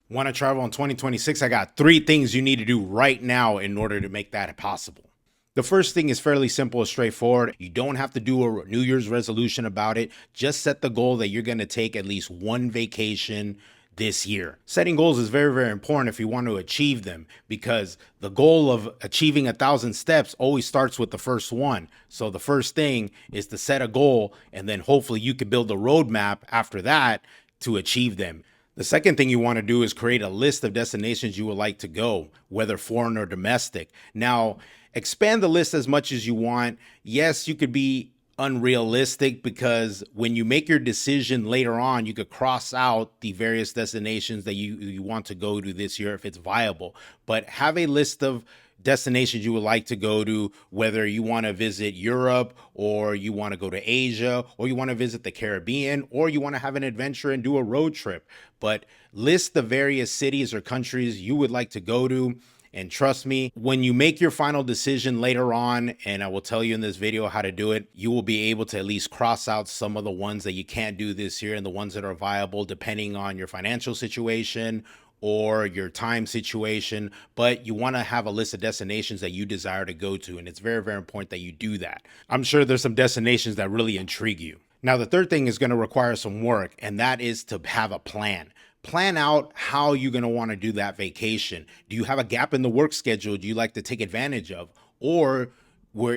Want to travel in 2026? I got 3 things you need to do right now in order to make that possible. The first thing is fairly simple and straightforward. You don't have to do a New Year's resolution about it. Just set the goal that you're going to take at least one vacation this year. Setting goals is very, very important if you want to achieve them, because the goal of achieving 1,000 steps always starts with the first one. So the first thing is to set a goal, and then hopefully you can build a roadmap after that to achieve them. The second thing you want to do is create a list of destinations you would like to go, whether foreign or domestic. Now, expand the list as much as you want. Yes, you could be unrealistic, because when you make your decision later on, you could cross out the various destinations that you want to go to this year if it's viable. But have a list of destinations you would like to go to, whether you want to visit Europe, or you want to go to Asia, or you want to visit the Caribbean, or you want to have an adventure and do a road trip. But list the various cities or countries you would like to go to. And trust me, when you make your final decision later on, and I will tell you in this video how to do it, you will be able to at least cross out some of the ones that you can't do this year and the ones that are viable depending on your financial situation or your time situation. But you want to have a list of destinations that you desire to go to, and it's very, very important that you do that. I'm sure there's some destinations that really intrigue you. Now, the third thing is going to require some work, and that is to have a plan. Plan out how you're going to want to do that vacation. Do you have a gap in the work schedule do you like to take advantage of? Or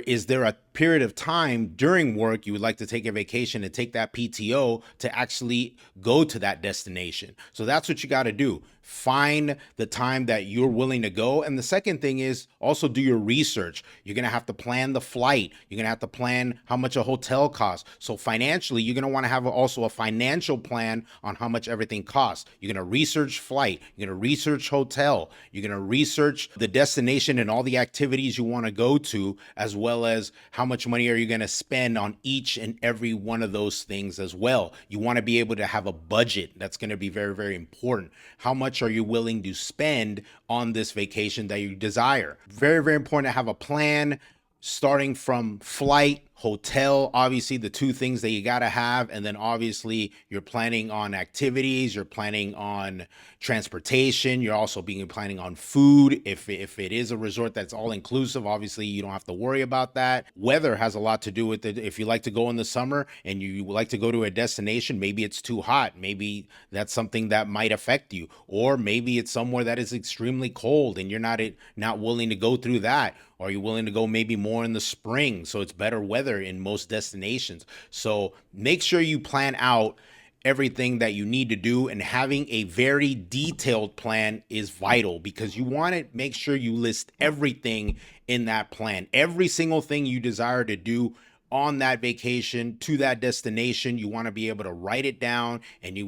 is there a period of time during work you would like to take a vacation and take that PTO to actually go to that destination? So that's what you got to do. Find the time that you're willing to go. And the second thing is also do your research. You're going to have to plan the flight. You're going to have to plan how much a hotel costs. So financially, you're going to want to have also a financial plan on how much everything costs. You're going to research flight. You're going to research hotel. You're going to research the destination and all the activities you want to go to, as well as how much money are you going to spend on each and every one of those things as well. You want to be able to have a budget. That's going to be very, very important. How much are you willing to spend on this vacation that you desire? Very, very important to have a plan, starting from flight, hotel, obviously the 2 things that you got to have. And then obviously you're planning on activities, you're planning on transportation, you're also planning on food. If it is a resort that's all inclusive, obviously you don't have to worry about that. Weather has a lot to do with it. If you like to go in the summer and you like to go to a destination, maybe it's too hot. Maybe that's something that might affect you. Or maybe it's somewhere that is extremely cold and you're not willing to go through that. Or are you willing to go maybe more in the spring so it's better weather in most destinations? So make sure you plan out everything that you need to do, and having a very detailed plan is vital, because you want to make sure you list everything in that plan. Every single thing you desire to do on that vacation to that destination, you want to be able to write it down, and you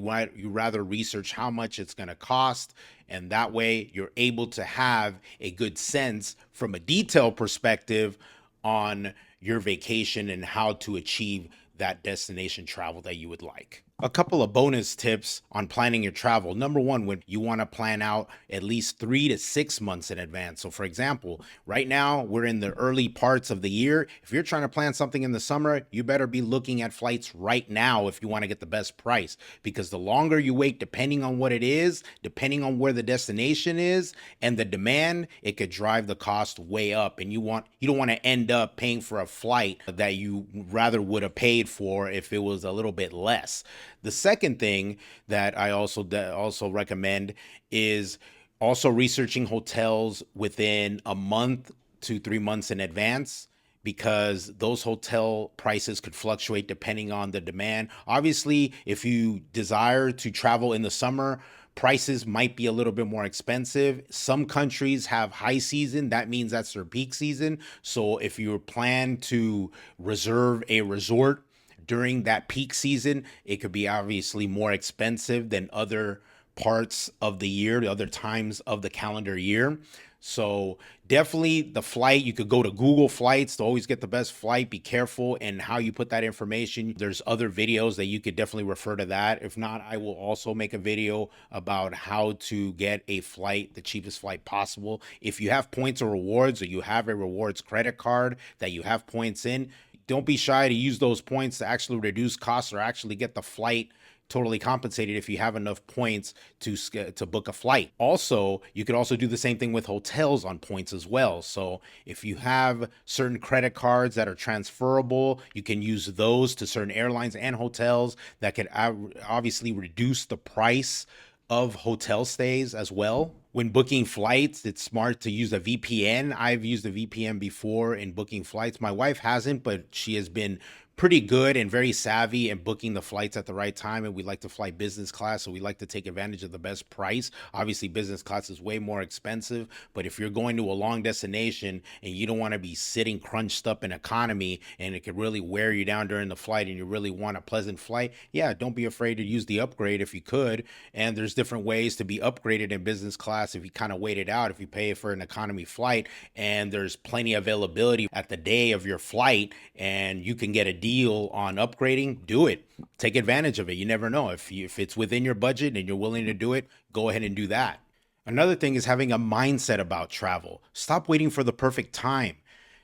rather research how much it's going to cost, and that way you're able to have a good sense from a detailed perspective on your vacation and how to achieve that destination travel that you would like. A couple of bonus tips on planning your travel. Number one, when you want to plan out at least 3 to 6 months in advance. So for example, right now we're in the early parts of the year. If you're trying to plan something in the summer, you better be looking at flights right now if you want to get the best price, because the longer you wait, depending on what it is, depending on where the destination is and the demand, it could drive the cost way up. And you don't want to end up paying for a flight that you rather would have paid for if it was a little bit less. The second thing that I also recommend is also researching hotels within a month to 3 months in advance, because those hotel prices could fluctuate depending on the demand. Obviously, if you desire to travel in the summer, prices might be a little bit more expensive. Some countries have high season. That means that's their peak season. So if you plan to reserve a resort during that peak season, it could be obviously more expensive than other parts of the year, the other times of the calendar year. So definitely the flight, you could go to Google Flights to always get the best flight. Be careful in how you put that information. There's other videos that you could definitely refer to that. If not, I will also make a video about how to get a flight, the cheapest flight possible. If you have points or rewards, or you have a rewards credit card that you have points in, don't be shy to use those points to actually reduce costs or actually get the flight totally compensated if you have enough points to book a flight. Also, you could also do the same thing with hotels on points as well. So if you have certain credit cards that are transferable, you can use those to certain airlines and hotels that could obviously reduce the price of hotel stays as well. When booking flights, it's smart to use a VPN. I've used a VPN before in booking flights. My wife hasn't, but she has been pretty good and very savvy in booking the flights at the right time. And we like to fly business class, so we like to take advantage of the best price. Obviously, business class is way more expensive, but if you're going to a long destination and you don't want to be sitting crunched up in economy and it could really wear you down during the flight and you really want a pleasant flight, yeah, don't be afraid to use the upgrade if you could. And there's different ways to be upgraded in business class if you kind of wait it out. If you pay for an economy flight and there's plenty of availability at the day of your flight and you can get a deal on upgrading, do it. Take advantage of it. You never know. If it's within your budget and you're willing to do it, go ahead and do that. Another thing is having a mindset about travel. Stop waiting for the perfect time.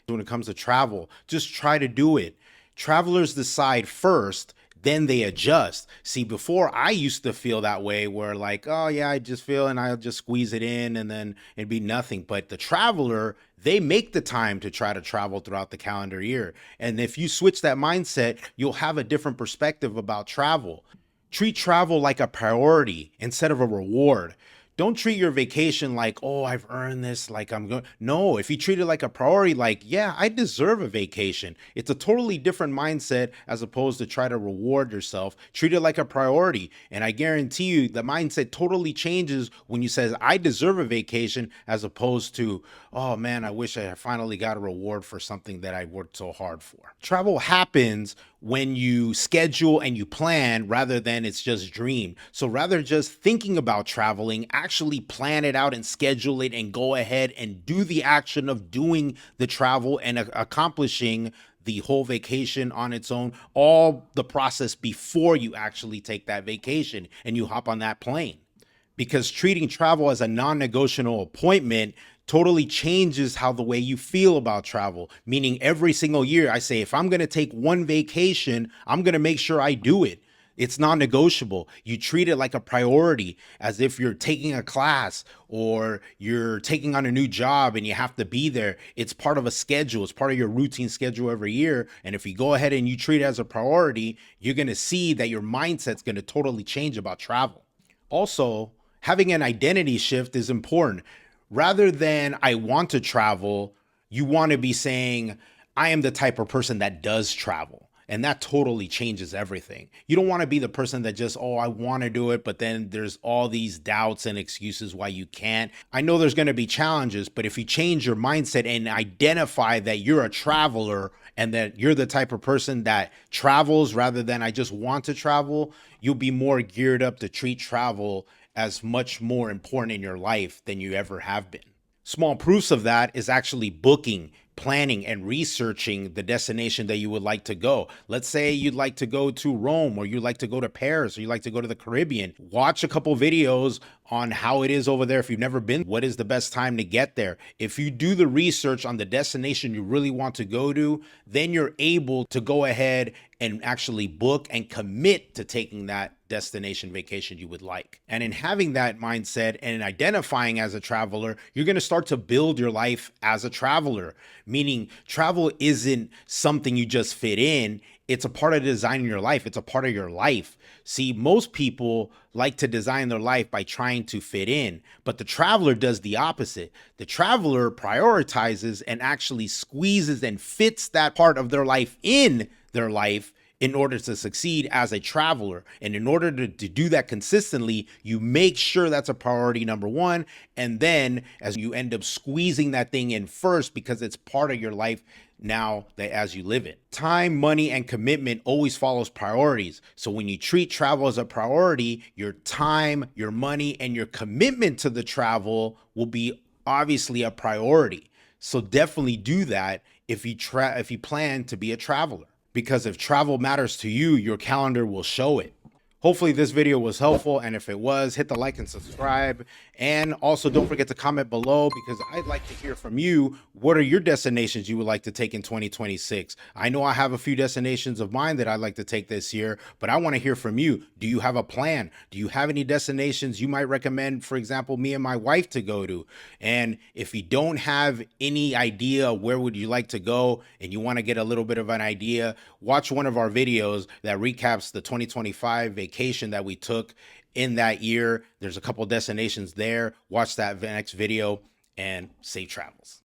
When it comes to travel, just try to do it. Travelers decide first, then they adjust. See, before I used to feel that way where like, oh yeah, I just feel and I'll just squeeze it in and then it'd be nothing. But the traveler, they make the time to try to travel throughout the calendar year. And if you switch that mindset, you'll have a different perspective about travel. Treat travel like a priority instead of a reward. Don't treat your vacation like, oh, I've earned this, like I'm going. No, if you treat it like a priority, like, yeah, I deserve a vacation. It's a totally different mindset as opposed to try to reward yourself. Treat it like a priority. And I guarantee you the mindset totally changes when you say, I deserve a vacation, as opposed to, oh man, I wish I finally got a reward for something that I worked so hard for. Travel happens when you schedule and you plan rather than it's just dream. So rather just thinking about traveling, actually plan it out and schedule it and go ahead and do the action of doing the travel and accomplishing the whole vacation on its own, all the process before you actually take that vacation and you hop on that plane. Because treating travel as a non-negotiable appointment totally changes how the way you feel about travel. Meaning every single year I say, if I'm going to take one vacation, I'm going to make sure I do it. It's non-negotiable. You treat it like a priority, as if you're taking a class or you're taking on a new job and you have to be there. It's part of a schedule. It's part of your routine schedule every year. And if you go ahead and you treat it as a priority, you're going to see that your mindset's going to totally change about travel. Also, having an identity shift is important. Rather than I want to travel, you want to be saying, I am the type of person that does travel. And that totally changes everything. You don't want to be the person that just, oh, I want to do it, but then there's all these doubts and excuses why you can't. I know there's going to be challenges, but if you change your mindset and identify that you're a traveler and that you're the type of person that travels rather than I just want to travel, you'll be more geared up to treat travel as much more important in your life than you ever have been. Small proofs of that is actually booking, planning, and researching the destination that you would like to go. Let's say you'd like to go to Rome, or you'd like to go to Paris, or you'd like to go to the Caribbean. Watch a couple videos on how it is over there. If you've never been, what is the best time to get there? If you do the research on the destination you really want to go to, then you're able to go ahead and actually book and commit to taking that destination vacation you would like. And in having that mindset and identifying as a traveler, you're going to start to build your life as a traveler, meaning travel isn't something you just fit in. It's a part of designing your life. It's a part of your life. See, most people like to design their life by trying to fit in, but the traveler does the opposite. The traveler prioritizes and actually squeezes and fits that part of their life in their life in order to succeed as a traveler. And in order to do that consistently, you make sure that's a priority number one. And then as you end up squeezing that thing in first because it's part of your life now that as you live it. Time, money, and commitment always follows priorities. So when you treat travel as a priority, your time, your money, and your commitment to the travel will be obviously a priority. So definitely do that if you plan to be a traveler. Because if travel matters to you, your calendar will show it. Hopefully this video was helpful, and if it was, hit the like and subscribe, and also don't forget to comment below, because I'd like to hear from you. What are your destinations you would like to take in 2026? I know I have a few destinations of mine that I'd like to take this year, but I want to hear from you. Do you have a plan? Do you have any destinations you might recommend, for example, me and my wife to go to? And if you don't have any idea where would you like to go and you want to get a little bit of an idea, watch one of our videos that recaps the 2025 vacation that we took in that year. There's a couple destinations there. Watch that next video, and safe travels.